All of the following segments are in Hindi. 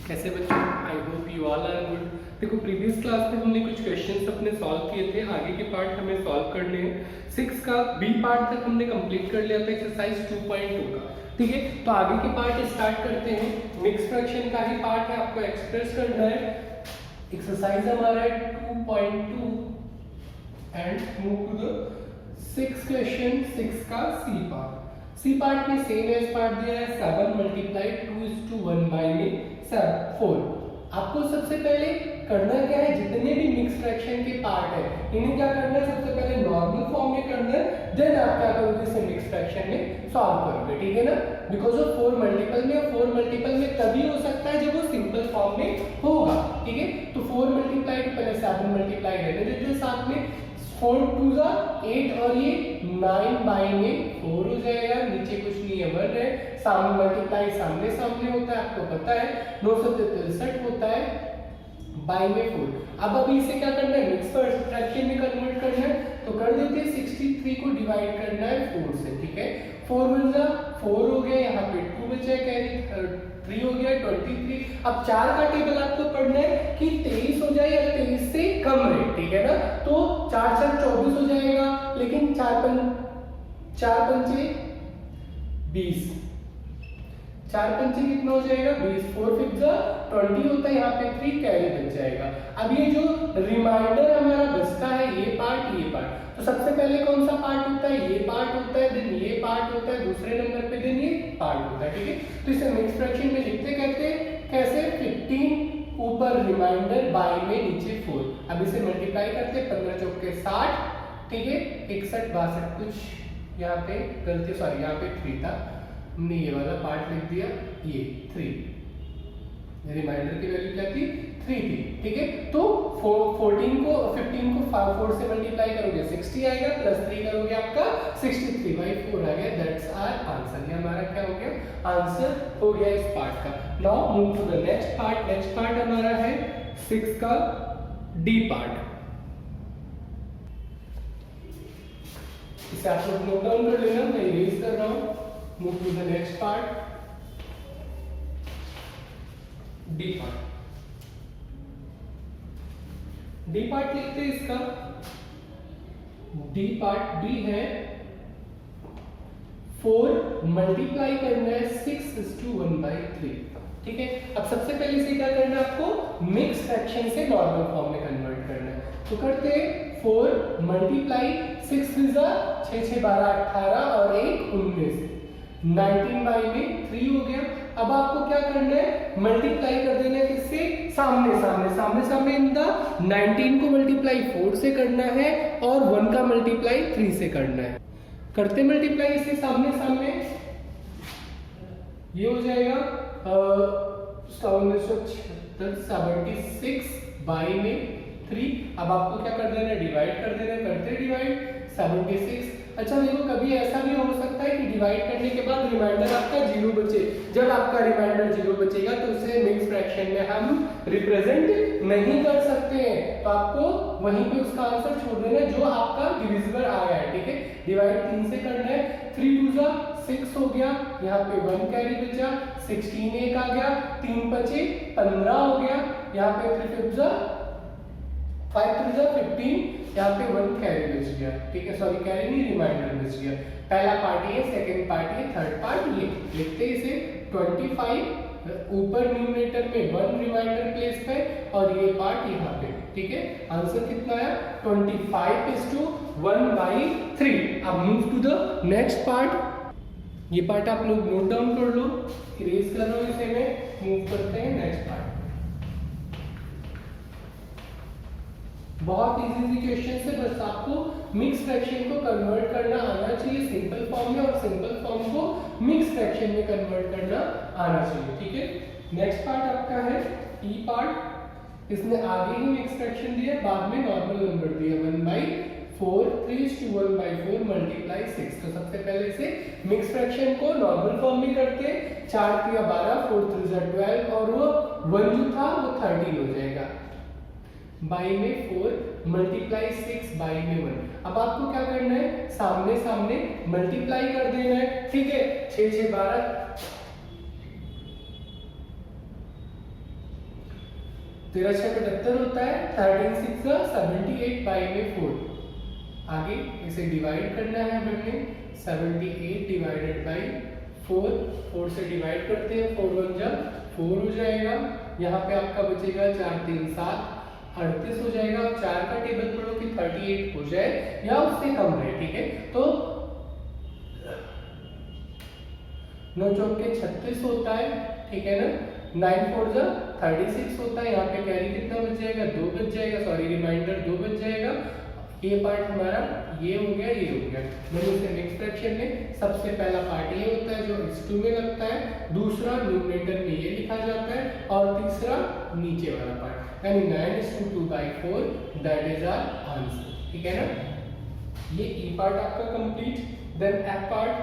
कैसे बच्चों, I hope you all are good. देखो प्रीवियस क्लास में हमने कुछ क्वेश्चंस अपने सॉल्व किए थे, आगे के पार्ट हमें सॉल्व करने हैं। 6 का बी पार्ट तक हमने कंप्लीट कर लिया था एक्सरसाइज 2.2 का। ठीक है, तो आगे के पार्ट स्टार्ट करते हैं। मिक्स फ्रैक्शन का ही पार्ट है, आपको एक्सप्रेस करना है। एक्सरसाइज हमारा है 2.2 and move to the 6 question 6 का सी पार्ट। सी पार्ट में सेम एज पार्ट दिया है 7 मल्टीप्लाई 2:1 बाय में 4। आपको सबसे पहले करना क्या है, जितने भी मिक्स फ्रैक्शन के पार्ट है इन्हें क्या करना है, सबसे पहले नॉर्मल फॉर्म में करना है, देन आप क्या करोगे इसे मिक्स फ्रैक्शन में सॉल्व करोगे। ठीक है ना, बिकॉज ऑफ 4 मल्टीपल में, 4 मल्टीपल में तभी हो सकता है जब वो सिंपल फॉर्म में होगा। ठीक है, तो 4 मल्टीप्लाई तो पहले 7 मल्टीप्लाई रहने देते हैं साथ में, 4 2 जा 8 और ये 9 बाई में 4 हो जाएगा, नीचे कुछ नहीं है 1 है, सामने मल्टीप्लाई सामने सामने होता है, आपको पता है 963 होता है बाई में 4। अब अभी इसे क्या करना है, मिक्स फ्रैक्शन में कन्वर्ट करना है, तो कर देते हैं 63 को डिवाइड करना है 4 से। ठीक है, 4 1 जा 4 हो गया, यहाँ पे 2 बचा, कैरी 3 हो गया 23। अब 4 का टेबल आपको पढ़ना है कि 23 हो जाए या 23 से कम रहे। ठीक है ना, तो 4 4 24 हो जाएगा, लेकिन 4 पंचे 20, 4 पंचे कितना हो जाएगा 20, 4 5 जा 20 होता है, यहाँ पे 3 कैरी बच जाएगा। अब ये जो रिमाइंडर हमारा बचता है ये पार्ट, तो सबसे पहले कौन सा पार्ट होता है, ये पार्ट होता है, देन ये पार्ट होता है, दूसरे नंबर पे देन ये पार्ट होता है। ठीक है, तो इसे मिक्स फ्रैक्शन में लिखते कहते हैं कैसे, 15 ऊपर रिमाइंडर बाई में नीचे 4। अब इसे मल्टीप्लाई करते हैं, 15 चौके 60, ठीक है, 61 62, कुछ यहाँ पे गलती, सॉरी यहाँ पे 3 था, हमने ये वाला पार्ट लिख दिया, ये 3, रिमाइंडर की वैल्यू क्या थी 3 थी। ठीक है, तो 15 को 4 से मल्टीप्लाई करोगे 60 आएगा, प्लस 3 करोगे आपका 63 बाई 4 आ गया, दैट्स आवर आंसर। ये हमारा क्या हो गया, आंसर हो गया इस पार्ट का। Now move to the next part. Next part हमारा है 6 का डी पार्ट। इसे आप लोग नोट डाउन कर लेना, मैं इरेज कर रहा हूं। Move to the next part, D part. D part लिखते हैं इसका, डी पार्ट डी है 4 मल्टीप्लाई करना है 6:1/3। ठीक है, अब सबसे पहले इसे क्या करना है, आपको मिक्स फ्रैक्शन से नॉर्मल फॉर्म में कन्वर्ट करना है। तो करते हैं 4 मल्टीप्लाई 6 3 6 6 12 18 और 1 19, 19 बाई में 3 हो गया। अब आपको क्या करना है, मल्टीप्लाई कर देना है किससे, सामने सामने इन द 19 को मल्टीप्लाई 4 से करना है और 1 का मल्टीप्लाई 3 से करना है। करते मल्टीप्लाई इसे सामने सामने, ये हो जाएगा 76 बाई में 3। अब आपको क्या कर देना है, डिवाइड कर देना है, करते डिवाइड 76। अच्छा देखो, कभी ऐसा भी हो सकता है कि डिवाइड करने के बाद रिमाइंडर आपका 0 बचे। जब आपका रिमाइंडर 0 बचेगा तो उसे मिक्स फ्रैक्शन में हम रिप्रेजेंट नहीं कर सकते हैं, तो आपको वहीं पे उसका आंसर छोड़ देना है जो आपका डिविजिबल आया है। ठीक है, डिवाइड 3 से करना है, 3 2 जा 6 हो गया, यहाँ पे 1 कैरी बचा, 16 1 आ गया, 3 बचे 15 हो गया, यहाँ पे 3 5 जा 5 3 जा 15, यहाँ पे 1 कैरी बच गया। ठीक है, सॉरी कैरी नहीं, रिमाइंडर बच गया। पहला पार्ट ये, सेकंड पार्ट ये, थर्ड पार्ट ये। लिखते हैं इसे 25 ऊपर न्यूमरेटर में 1 रिमाइंडर प्लेस पे और ये पार्ट यहाँ पे। ठीक है, आंसर कितना आया 25:1/3। अब move to the next part. ये पार्ट आप लोग नोट डाउन कर लो, इरेज कर लो इसे, मैं मूव करते हैं नेक्स्ट पार्ट। बहुत इजी क्वेश्चन से, बस आपको मिक्स फ्रैक्शन को कन्वर्ट करना आना चाहिए सिंपल फॉर्म में, और सिंपल फॉर्म को मिक्स फ्रैक्शन में कन्वर्ट करना आना चाहिए। ठीक है, नेक्स्ट पार्ट आपका है ई पार्ट। इसने आगे ही मिक्स फ्रैक्शन दिया, बाद में नॉर्मल नंबर दिया 1/4 3:1/4 मल्टीप्लाई 6। तो सबसे पहले इसे मिक्स फ्रैक्शन को नॉर्मल फॉर्म में करते, 4 3 12 4 3 12 और वो 1 जो था वो 13 हो जाएगा, बाई में 4 मल्टीप्लाई 6 बाई में 1। अब आपको क्या करना है, सामने सामने मल्टीप्लाई कर देना है। ठीक है, 6 6 12 13 6 75 होता है, 13 6 78 बाई में 4। आगे इसे डिवाइड करना है हमने, 78 डिवाइडेड बाई 4, 4 से डिवाइड करते हैं, 4 1 जा 4 हो जाएगा। यहाँ पे आपका बचेगा 4 3 7 38 हो जाएगा। अब 4 का टेबल पढ़ो कि 38 हो जाए या उससे कम रहे, ठीक है। तो 9 चौक के 36 होता है, ठीक है ना। 9 4 जा 36 होता है। यहाँ पे कैरी कितना बच जाएगा, 2 बच जाएगा, सॉरी रिमाइंडर 2 बच जाएगा। ये पार्ट हमारा ये हो गया, ये हो गया। मैंने इसे मिक्स फ्रैक्शन में सबसे पहला पार्ट ये होता है जो x2 में लगता है, दूसरा न्यूमरेटर में ये लिखा जाता है, और तीसरा नीचे वाला पार्ट, यानी 9:2/4 दैट इज आवर आंसर, ठीक है ना। ये ई पार्ट आपका कंप्लीट। देन एफ पार्ट,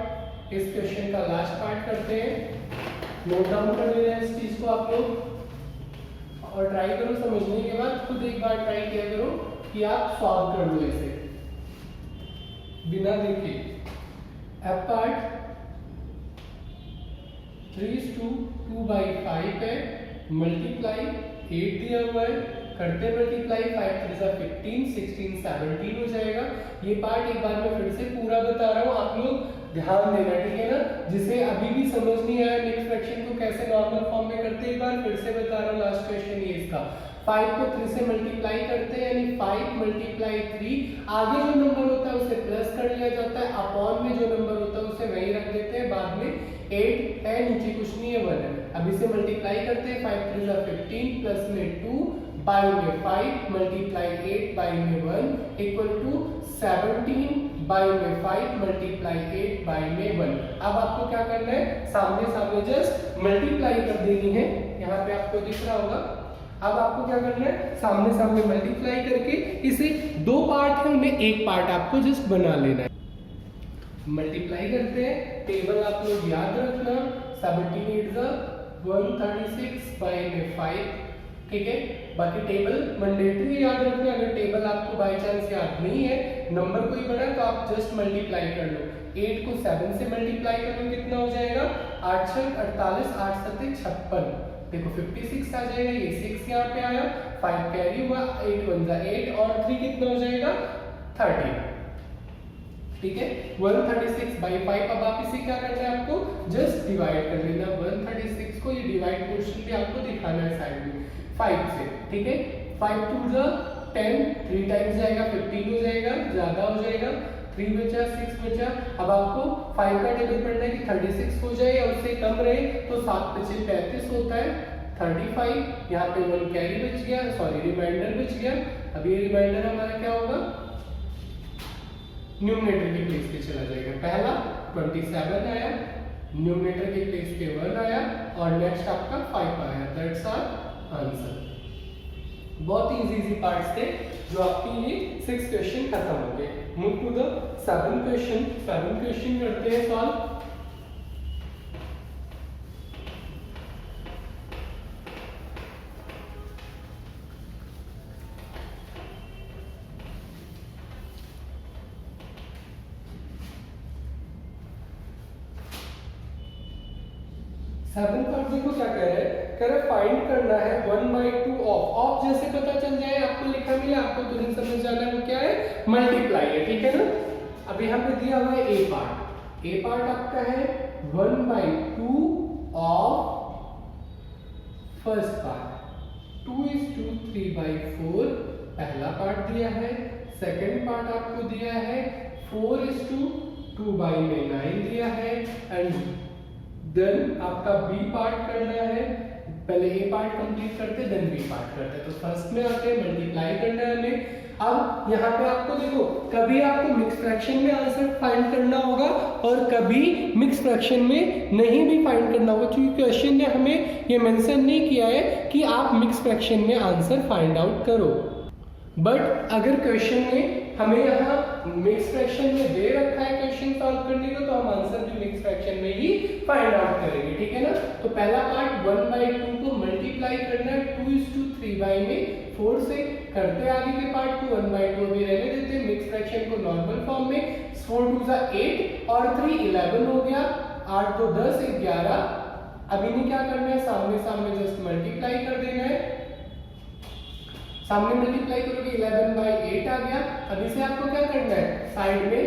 इस क्वेश्चन का लास्ट पार्ट करते हैं। नोट डाउन कर लेना इस चीज को आप लोग, और ट्राई करो समझने के बाद खुद एक बार ट्राई किया करो कि आप सॉल्व कर लो इसे बिना देखे। एफ पार्ट 3:2/5 है, मल्टीप्लाई 8 दिया हुआ है, करते मल्टीप्लाई 5 3 15 16 17 हो जाएगा। ये पार्ट एक बार मैं फिर से पूरा बता रहा हूँ, आप लोग ध्यान देना, ठीक है ना। जिसे अभी भी समझ नहीं आया मिक्स फ्रैक्शन को कैसे नॉर्मल फॉर्म में करते हैं, एक बार फिर से बता रहा हूँ। लास्ट क्वेश्चन ये इसका 5 को 3 से मल्टीप्लाई करते हैं, यानी 5 मल्टीप्लाई 3, आगे जो नंबर होता है उसे प्लस कर लिया जाता है, अपॉन में जो नंबर होता है उसे वही रख देते हैं, बाद में 8 है, नीचे कुछ नहीं है 1 है। अब इसे मल्टीप्लाई करते हैं, 5 3 15 प्लस में 2 बाई में 5 मल्टीप्लाई 8 बाई में 1 इक्वल टू 17 बाई में 5 मल्टीप्लाई 8 बाई में 1। अब आपको क्या करना है, सामने सामने जस्ट मल्टीप्लाई कर देनी है, यहाँ पे आपको दिख रहा होगा। अब आपको क्या करना है, सामने सामने मल्टीप्लाई करके इसे 2 पार्ट है उन्हें एक पार्ट आपको जस्ट बना लेना है। मल्टीप्लाई करते हैं, टेबल आप लोग याद रखना, 17 8 136 बाई में 5, ठीक है। बाकी टेबल मैंडेटरी याद रखना, अगर टेबल आपको बाय चांस याद नहीं है, नंबर कोई बड़ा तो आप जस्ट मल्टीप्लाई कर लो। 8 को 7 से मल्टीप्लाई करो कितना हो जाएगा, 8 6 48 8 7 56, देखो 56 आ जाएगा, ये 6 यहाँ पे आया, 5 कैरी हुआ, 8 1 जा 8 और 3 कितना हो जाएगा 30, ठीक है। 136/5। अब आप इसे क्या करना है, आपको जस्ट डिवाइड कर लेना। 136 को ये डिवाइड पोर्शन भी आपको दिखाना है साइड में 5 से, ठीक है। 5 2 जा 10, 3 टाइम्स जाएगा 15 हो जाएगा, ज्यादा हो जाएगा, 3 बचा 6 बचा। अब आपको 5 का टेबल पढ़ना है कि 36 हो जाए या उससे कम रहे, तो 7 बचे 35 होता है, 35 यहाँ पे 1 कैरी बच गया, सॉरी रिमाइंडर बच गया। अब ये रिमाइंडर हमारा क्या होगा, न्यूमरेटर के प्लेस पे चला जाएगा। पहला 27 आया, न्यूमरेटर के प्लेस पे 1 आया, और नेक्स्ट आपका 5 आया, दैट्स आवर आंसर। बहुत ही इजी पार्ट्स थे जो आपके ये 6 क्वेश्चन खत्म हो गए। Move to the 7 question. 7 question करते हैं सॉल्व। सेवन पार्ट देखो क्या कह रहा है, कह रहा है फाइंड करना है 1/2 ऑफ जैसे पता चल जाए, आपको लिखा मिले, आपको तुरंत समझ जाना है वो क्या है, मल्टीप्लाई है, ठीक है ना। अब यहाँ पे दिया हुआ है ए पार्ट, ए पार्ट आपका है 1/2 ऑफ फर्स्ट पार्ट, 2:3/4 पहला पार्ट दिया है, सेकंड पार्ट आपको दिया है 4:2/9 दिया है, एंड देन आपका बी पार्ट करना है। पहले ए पार्ट कंप्लीट करते देन बी पार्ट करते, तो फर्स्ट में आके मल्टीप्लाई करना है हमें। अब यहाँ पे आपको देखो, कभी आपको मिक्स फ्रैक्शन में आंसर फाइंड करना होगा और कभी मिक्स फ्रैक्शन में नहीं भी फाइंड करना होगा, क्योंकि क्वेश्चन ने हमें ये मेंशन नहीं किया है कि आप मिक्स फ्रैक्शन में आंसर फाइंड आउट करो। बट अगर क्वेश्चन ने हमें यहाँ मिक्स फ्रैक्शन में दे रखा है क्वेश्चन सॉल्व करने को, तो हम आंसर भी मिक्स फ्रैक्शन में ही फाइंड आउट करेंगे, ठीक है ना। तो पहला पार्ट 1/2 को मल्टीप्लाई करना है 2:3/4 से, करते आगे के पार्ट को 1/2 भी रहने देते हैं, मिक्स फ्रैक्शन को नॉर्मल फॉर्म में, 4 2 8 और 3 11 हो गया, 8 2 10 11। अब इन्हें क्या करना है, सामने सामने जस्ट मल्टीप्लाई कर देना है, सामने मल्टीप्लाई करोगे 11/8 आ गया। अब इसे आपको क्या करना है, साइड में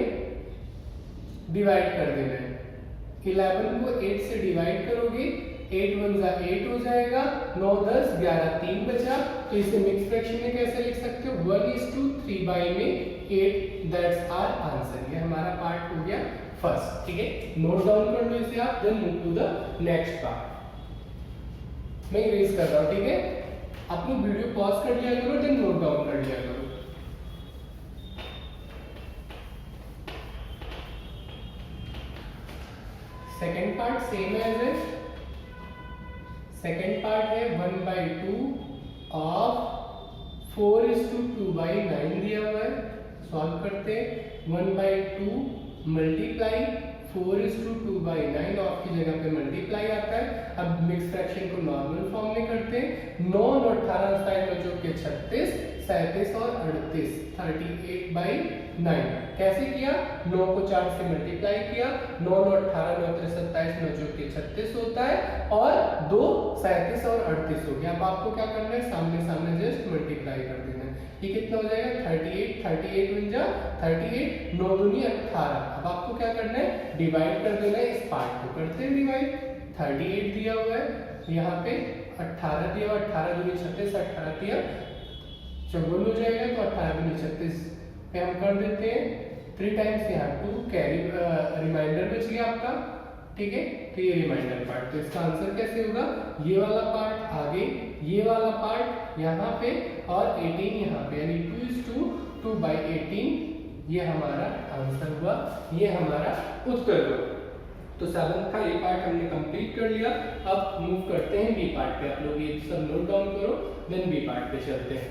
डिवाइड कर देना है। 11 को 8 से डिवाइड करोगे, 8 1 जा 8 हो जाएगा, 9 10 11 3 बचा। तो इसे मिक्स फ्रैक्शन में कैसे लिख सकते हो, 1:3 में 8, दैट्स आवर आंसर। ये हमारा पार्ट हो गया फर्स्ट, ठीक है। नोट डाउन कर लो इसे आप, then move to the next part. मैं इरेज कर रहा हूं, ठीक है। अपनी वीडियो पॉज कर लिया करो, देन नोट डाउन कर लिया करो। सेकेंड पार्ट सेम एज है। सेकेंड पार्ट है 1/2 ऑफ 4:2/9 दिया हुआ है। सॉल्व करते हैं। 1/2 मल्टीप्लाई 4:2/9, ऑफ की जगह पे मल्टीप्लाई आता है। अब मिक्स फ्रैक्शन को नॉर्मल फॉर्म में करते हैं। 9 और 18 साइड में जो कि 36, 37 और 38, 38/9। कैसे किया, 9 को 4 से मल्टीप्लाई किया, 9 और 18 9 3 27 9 जो कि 36 होता है, और 2 37 और 38 हो गया। अब आपको क्या करना है, सामने सामने जस्ट मल्टीप्लाई कर देना है। ये कितना हो जाएगा, 38 38 बन जा 38, 9 दूनी 18। अब आपको क्या करना है, डिवाइड कर देना है। इस पार्ट को करते हैं डिवाइड। 38 दिया हुआ है, यहाँ पे 18 दिया हुआ, 18 दूनी 36, 18 दिया 54 हो जाएगा, तो 18 दूनी 36 पे हम कर देते हैं 3 टाइम्स, यहाँ 2 कैरी रिमाइंडर बच गया आपका, ठीक है। तो ये रिमाइंडर पार्ट, तो इसका आंसर कैसे होगा, ये वाला पार्ट आगे, ये वाला पार्ट यहाँ पे, और 18 यहाँ पे, यानी 2:2/18 ये हमारा आंसर हुआ, ये हमारा उत्तर हुआ। तो 7th का ये पार्ट हमने कंप्लीट कर लिया। अब मूव करते हैं बी पार्ट पे। आप लोग ये सब नोट डाउन करो, देन बी पार्ट पे चलते हैं।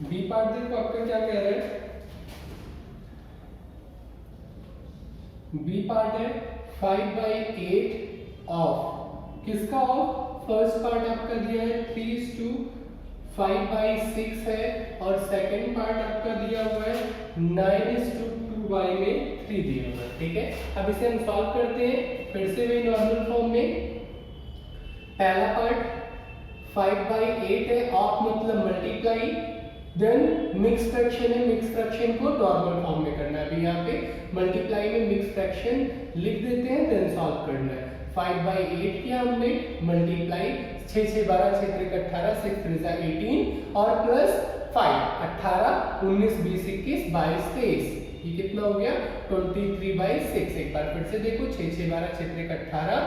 बी पार्ट देखो आपका क्या कह रहा है, बी पार्ट है 5/8 ऑफ, किसका ऑफ, फर्स्ट पार्ट आपका दिया है 3:5/6 है, और सेकंड पार्ट आपका दिया हुआ है 9:2/3 दिया हुआ है, ठीक है। अब इसे हम सॉल्व करते हैं फिर से वही नॉर्मल फॉर्म में। पहला पार्ट 5/8 है, ऑफ मतलब मल्टीप्लाई, देन मिक्स फ्रैक्शन है, मिक्स फ्रैक्शन को नॉर्मल फॉर्म में करना है। अभी यहाँ पे मल्टीप्लाई में मिक्स फ्रैक्शन लिख देते हैं, देन सॉल्व करना है। 5/8 किया हमने, मल्टीप्लाई 6 6 12 6 3 18 6 3 18, और प्लस 5 18 19 20 21 22 23, ये कितना हो गया 23/6। एक बार फिर से देखो, 6 6 12 6 3 18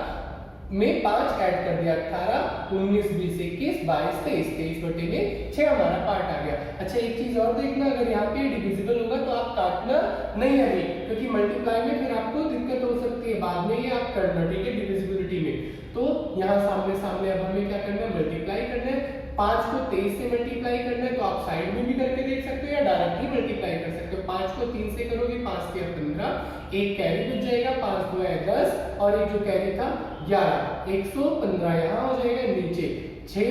में 5 ऐड कर दिया, 18 19 20 21 22 23, 23/6 हमारा पार्ट आ गया। अच्छा एक चीज और देखना, अगर यहाँ पे डिविजिबल होगा तो आप काटना नहीं है अभी, क्योंकि मल्टीप्लाई में फिर आपको दिक्कत हो सकती है, बाद में ये आप करना, ठीक है, डिविजिबिलिटी में। तो यहाँ सामने सामने अब हमें क्या करना है, मल्टीप्लाई करना है। 5 को 23 से मल्टीप्लाई करना है, तो आप साइड में भी करके देख सकते हो या डायरेक्टली मल्टीप्लाई कर सकते हो। 5 को 3 से करोगे, 5 के 15, एक कैरी बच जाएगा, 5 2 है 10, और एक जो कैरी था 11, 115 यहाँ हो जाएगा नीचे। 6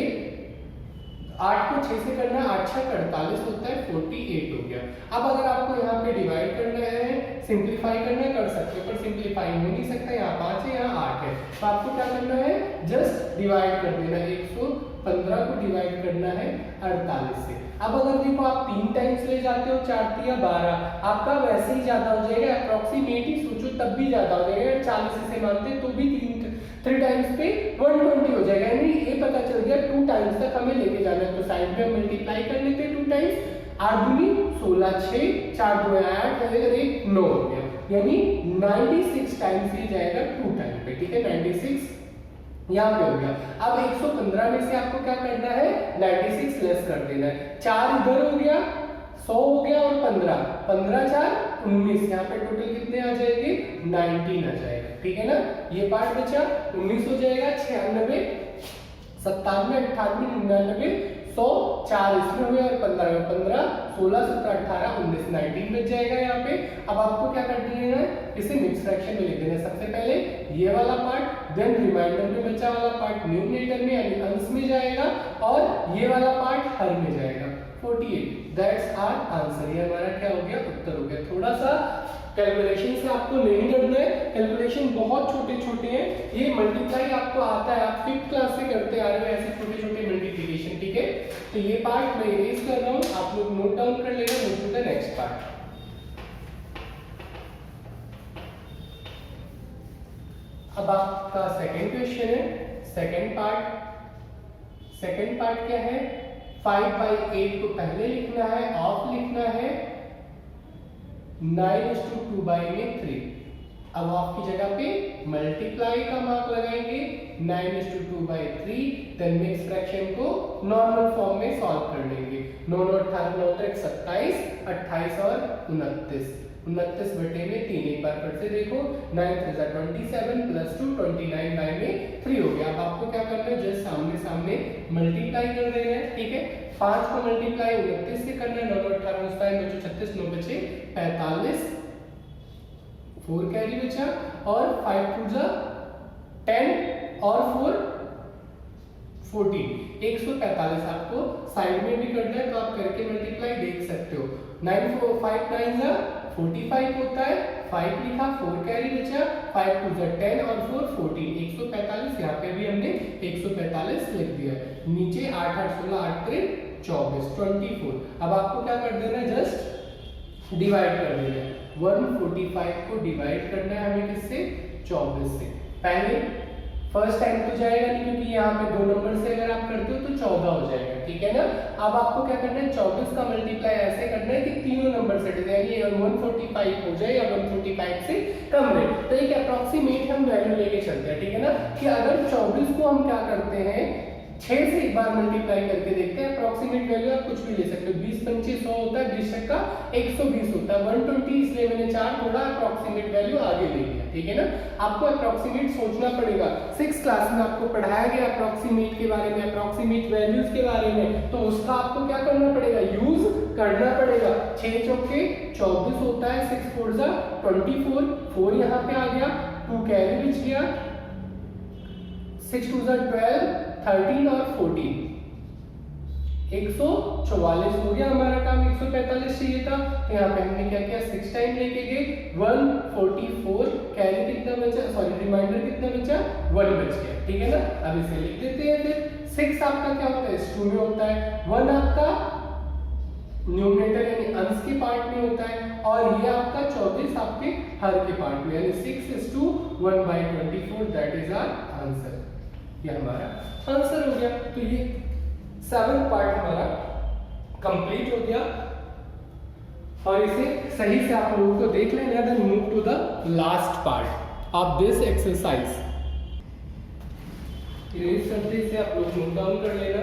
8 को 6 से करना है, 8 6 48 होता है, 48 हो गया। अब अगर आपको यहाँ पे डिवाइड करना है, सिंप्लीफाई करना है, कर सकते हो, पर सिंप्लीफाई हो नहीं सकता, यहाँ 5 है यहाँ 8 है, तो आपको क्या करना है, जस्ट डिवाइड कर देना है। 115 को डिवाइड करना है 48 से। अब अगर देखो आप 3 टाइम्स ले जाते हो, 4 3 12, आपका वैसे ही ज्यादा हो जाएगा, अप्रोक्सीमेट ही सोचो तब भी ज्यादा हो जाएगा। 40 से मानते तो भी 3 टाइम्स पे 120 हो जाएगा, यानी ये पता चल गया 2 टाइम्स तक हमें लेके जाना है। तो साइड में मल्टीप्लाई कर लेते हैं 2 टाइम्स, 8 दूनी 16 6 4 2 8 और 1 9 हो गया, यानी 96 टाइम्स ये जाएगा 2 टाइम पे, ठीक है। 96 यहाँ पे हो गया। अब 115 में से आपको क्या करना है, 96 लेस कर देना है। 4 इधर हो गया, 100 हो गया, और 15 15 4 19, यहाँ पे टोटल कितने आ जाएंगे, 19 आ जाएगा, ठीक है ना। ये पार्ट बचा 19 हो जाएगा, 96 97 98 99 100 4 इसमें हुए, और 15 में 15 16 17 18 19 19 बच जाएगा यहाँ पे। अब आपको क्या कर देना है, इसे मिक्स फ्रैक्शन में लिख देना है। सबसे पहले ये वाला पार्ट, देन रिमाइंडर में बचा वाला पार्ट न्यूमरेटर में यानी अंश में जाएगा, और ये वाला पार्ट हर में जाएगा। 48। That's our answer. ये हमारा क्या हो गया, उत्तर हो गया। थोड़ा सा कैलकुलेशन से आपको नहीं डरना है, कैलकुलेशन बहुत छोटे छोटे हैं। ये मल्टीप्लाई आपको आता है, आप 5th क्लास से करते आ रहे हो ऐसे छोटे छोटे मल्टीप्लिकेशन, ठीक है। तो ये पार्ट मैं इरेज कर रहा हूँ, आप लोग नोट डाउन कर लेना। Move to the next part. अब आपका सेकंड क्वेश्चन है, सेकंड पार्ट क्या है, 5/8 को पहले लिखना है, ऑफ लिखना है, 9:2 में 3। अब ऑफ की जगह पे मल्टीप्लाई का मार्क लगाएंगे, 9:2/3। देन मिक्स फ्रैक्शन को नॉर्मल फॉर्म में सॉल्व कर लेंगे। 9 और 18 9 27, 28 और 29, 29 बटे में 3। एक बार फिर से देखो, 9 3 27 + 2 29/3 हो गया। अब आपको क्या करना है, जस्ट सामने सामने मल्टीप्लाई कर देना है, ठीक है। 5 को मल्टीप्लाई 29 से करना है, 9 और 18 9 36, 9 बचे 45, 4 कैरी बचा, और 5 2 10 और 4 14। 145 आपको साइड में भी करना है, तो आप करके मल्टीप्लाई देख सकते हो। 9 4 5 9 45 होता है, 5 लिखा, 4 कैरी बचा, 5 2 10 और 4 14। 145 यहाँ पे भी हमने 145 लिख दिया। नीचे 8 8 16 8 3 24 24। अब आपको क्या कर देना है, जस्ट डिवाइड कर देना है। 145 को डिवाइड करना है हमें किससे, 24 से। पहले फर्स्ट टाइम तो जाएगा नहीं, क्योंकि यहाँ पे 2 नंबर से अगर आप करते हो तो 14 हो जाएगा, ठीक है ना। अब आपको क्या करना है, 24 का मल्टीप्लाई ऐसे करना है कि तीनों नंबर से यानी 145 हो जाए या 145 से कम रहे। तो एक अप्रोक्सीमेट हम वैल्यू लेके चलते हैं, ठीक है ना, कि अगर 24 को हम क्या करते हैं, 6 से एक बार मल्टीप्लाई करके देखते हैं। अप्रोक्सीमेट वैल्यू आप कुछ भी ले सकते हो, 20 पंचे 100 होता है, 20 का 120 होता है, 120। इसलिए मैंने 4 थोड़ा अप्रोक्सीमेट वैल्यू आगे ले लिया, ठीक है ना। आपको अप्रोक्सीमेट सोचना पड़ेगा। 6 क्लास में आपको पढ़ाया गया अप्रोक्सीमेट के बारे में, अप्रोक्सीमेट वैल्यूज के बारे में, तो उसका आपको क्या करना पड़ेगा, यूज करना पड़ेगा। 6 चौके 24 होता है, 6 4 24, 4 यहाँ पे आ गया, 2 कैरी बच गया, 6 2 12 13 और 14, 144 हो गया हमारा काम। 145 चाहिए था, तो यहाँ पे हमने क्या किया, 6 टाइम लेके गए, 144 कैरी कितना बचा, सॉरी रिमाइंडर कितना बचा, 1 बच गया, ठीक है ना। अब इसे लिख देते हैं। फिर 6 आपका क्या होता है, S2 में होता है, 1 आपका न्यूमरेटर यानी अंश के पार्ट में होता है, और ये आपका 24 आपके हर के पार्ट में, यानी 6:1 1/24। That is our answer. ये हमारा आंसर हो गया। तो ये 7th पार्ट हमारा कंप्लीट हो गया, और इसे सही से आप लोगों को देख लेना। Then move to the last part of this exercise. Erase करते से आप लोग नोट डाउन कर लेना।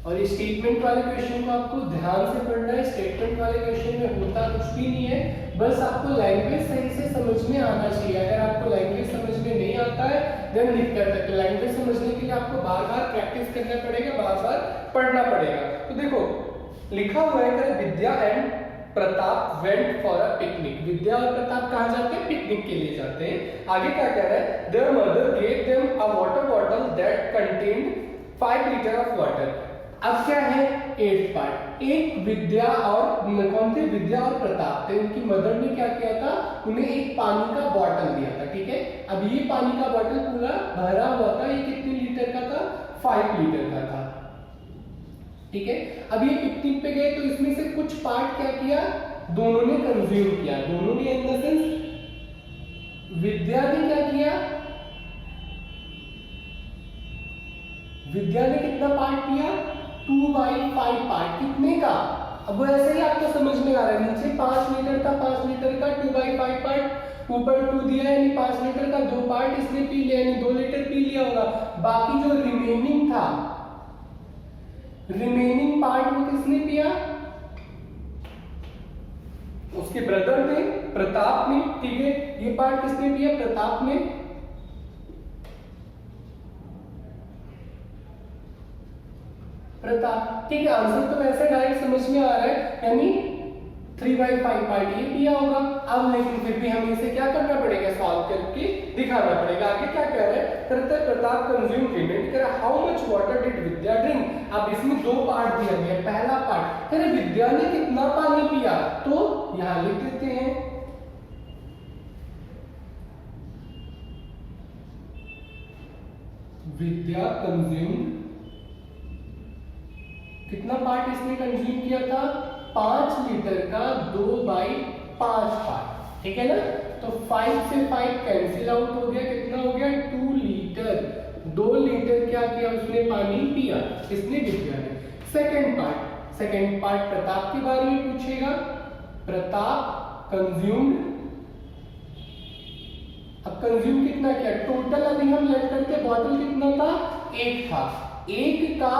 और इस स्टेटमेंट वाले क्वेश्चन को आपको ध्यान से पढ़ना है। स्टेटमेंट वाले क्वेश्चन में होता कुछ भी नहीं है, बस आपको लैंग्वेज सही से समझ में आना चाहिए। अगर आपको लैंग्वेज समझ में नहीं आता है देन दिक्कत है। तो लैंग्वेज समझने के लिए आपको बार बार प्रैक्टिस करना पड़ेगा, बार बार पढ़ना पड़ेगा। तो देखो लिखा हुआ है, Vidya and Pratap went for a picnic. Vidya और प्रताप कहाँ जाते हैं, पिकनिक के लिए जाते हैं। आगे क्या कह रहा है, there mother gave them a water bottle that contained 5 litre of water. अब क्या है, 8th पार्ट। एक विद्या और कौन थे, विद्या और प्रताप थे। उनकी मदर ने क्या किया था, उन्हें एक पानी का बॉटल दिया था, ठीक है। अब ये पानी का बॉटल पूरा भरा हुआ था, ये कितने लीटर का था, 5 लीटर का था, ठीक है। अब ये पिकनिक पे गए, तो इसमें से कुछ पार्ट क्या किया, दोनों ने कंज्यूम किया। दोनों ने इन द सेंस विद्या ने क्या किया, विद्या ने कितना पार्ट किया, 2/5 पार्ट। कितने का, अब वो ऐसे ही आपको समझ में आ रहा है। नीचे 5 लीटर था, 5 लीटर का 2/5 पार्ट, ऊपर 2 दिया यानी 5 लीटर का 2 पार्ट इसने पी लिया, यानी 2 लीटर पी लिया होगा। बाकी जो रिमेनिंग था, रिमेनिंग पार्ट वो किसने पिया, उसके ब्रदर ने, प्रताप ने, ठीक है। ये पार्ट किसने पिया, प्रताप ने। प्रताप, ठीक है। आंसर तो वैसे डायरेक्ट समझ में आ रहा है, यानी 3/5 पार्ट ये दिया होगा। अब लेकिन फिर भी हमें इसे क्या करना पड़ेगा, सॉल्व करके दिखाना पड़ेगा। आगे क्या कह रहा है, प्रताप कंज्यूम पेमेंट कह रहा है how much water did Vidya drink. अब इसमें दो पार्ट दिया गया, पहला पार्ट कह रहे विद्या ने कितना पानी पिया, तो यहां लिख देते हैं विद्या कंज्यूम, कितना पार्ट इसने कंज्यूम किया था, 5 लीटर का 2/5 पार्ट, ठीक है ना। तो 5 से 5 कैंसिल आउट हो गया, कितना हो गया 2 लीटर, 2 लीटर क्या किया उसने, पानी पिया, इसने विद्या ने। सेकंड पार्ट प्रताप के बारे में पूछेगा, प्रताप कंज्यूम्ड, अब कंज्यूम कितना किया, टोटल अभी हम लेट करते, बॉटल कितना था, 1 था, 1 का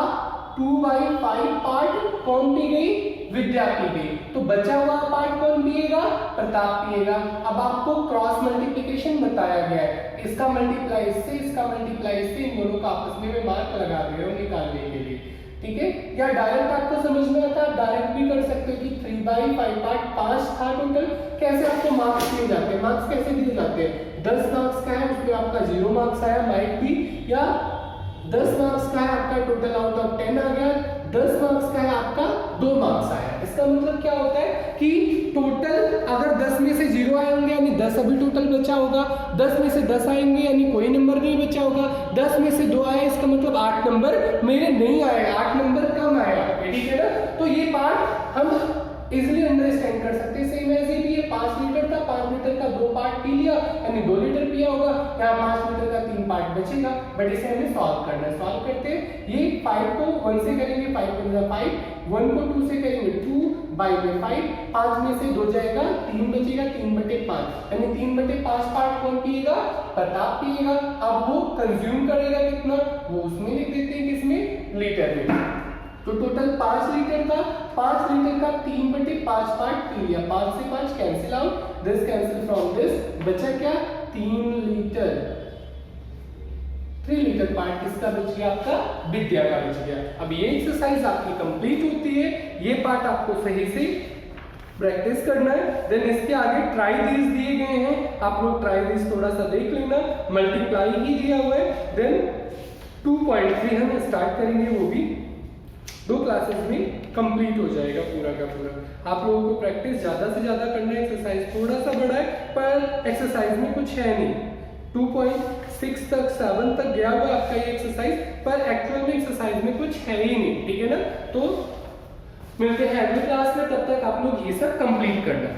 2/5 पार्ट कौन पी गई, विद्या पी गई, तो बचा हुआ पार्ट कौन पिएगा, प्रताप पिएगा। अब आपको क्रॉस मल्टीप्लिकेशन बताया गया है, इसका मल्टीप्लाई इससे, इसका मल्टीप्लाई इससे, इन दोनों का आपस में मार्क लगा दे रहे हो निकालने के लिए, ठीक है। या डायरेक्ट आपको समझ में आता है, डायरेक्ट भी कर सकते हो कि 3/5 पार्ट 5 था टोटल। कैसे आपको मार्क्स दिए जाते हैं, मार्क्स कैसे दिए जाते हैं, 10 मार्क्स का है उसमें आपका 0 मार्क्स आया माइट भी, या 10 मार्क्स का है आपका टोटल आउट ऑफ 10 आ गया, 10 मार्क्स का है आपका 2 मार्क्स आया। इसका मतलब क्या होता है कि टोटल अगर 10 में से 0 आए होंगे यानी 10 अभी टोटल बचा होगा, 10 में से 10 आएंगे यानी कोई नंबर नहीं बचा होगा, 10 में से 2 आए इसका मतलब 8 नंबर मेरे नहीं आए, 8 नंबर कम आया, ठीक है ना। तो ये पार्ट हम इजिली अंडरस्टैंड कर सकते हैं। सेम ऐसे भी ये 5 लीटर था, 5 लीटर का 2 पार्ट पी लिया यानी 2 लीटर पिया होगा, यहाँ 5 लीटर का 3 पार्ट बचेगा, बट इसे हमें सॉल्व करना है। सॉल्व करते हैं, ये 5 को 1 से करेंगे, 5 को 5, 1 को 2 से करेंगे 2/5, 5 में से 2 जाएगा 3 बचेगा, 3/5 यानी 3/5 पार्ट कौन पिएगा, प्रताप पिएगा। अब वो कंज्यूम करेगा कितना, वो उसमें लिख देते हैं किसमें, लीटर में। तो टोटल 5 लीटर था, 5 लीटर का 3/5 पार्ट पी लिया, 5 से 5 cancel out, this cancel from this, बचा क्या 3 लीटर, 3 लीटर पार्ट किसका बच गया, आपका विद्या का बच गया। अब ये एक्सरसाइज आपकी कंप्लीट होती है, ये पार्ट आपको सही से प्रैक्टिस करना है। देन इसके आगे ट्राई दीज दिए गए हैं, आप लोग ट्राई दीज थोड़ा सा देख लेना, मल्टीप्लाई ही दिया हुआ है। देन 2.3 हम स्टार्ट करेंगे, वो भी 2 क्लासेस में कंप्लीट हो जाएगा पूरा का पूरा। आप लोगों को प्रैक्टिस ज्यादा से ज्यादा करना है, एक्सरसाइज थोड़ा सा बड़ा है पर एक्सरसाइज में कुछ है नहीं, 2.6 तक 7 तक गया हुआ आपका ये एक्सरसाइज, पर एक्चुअल में एक्सरसाइज में कुछ है ही नहीं, ठीक है ना। तो मिलते हैं अगली क्लास में, तब तक आप लोग ये सब कंप्लीट करना।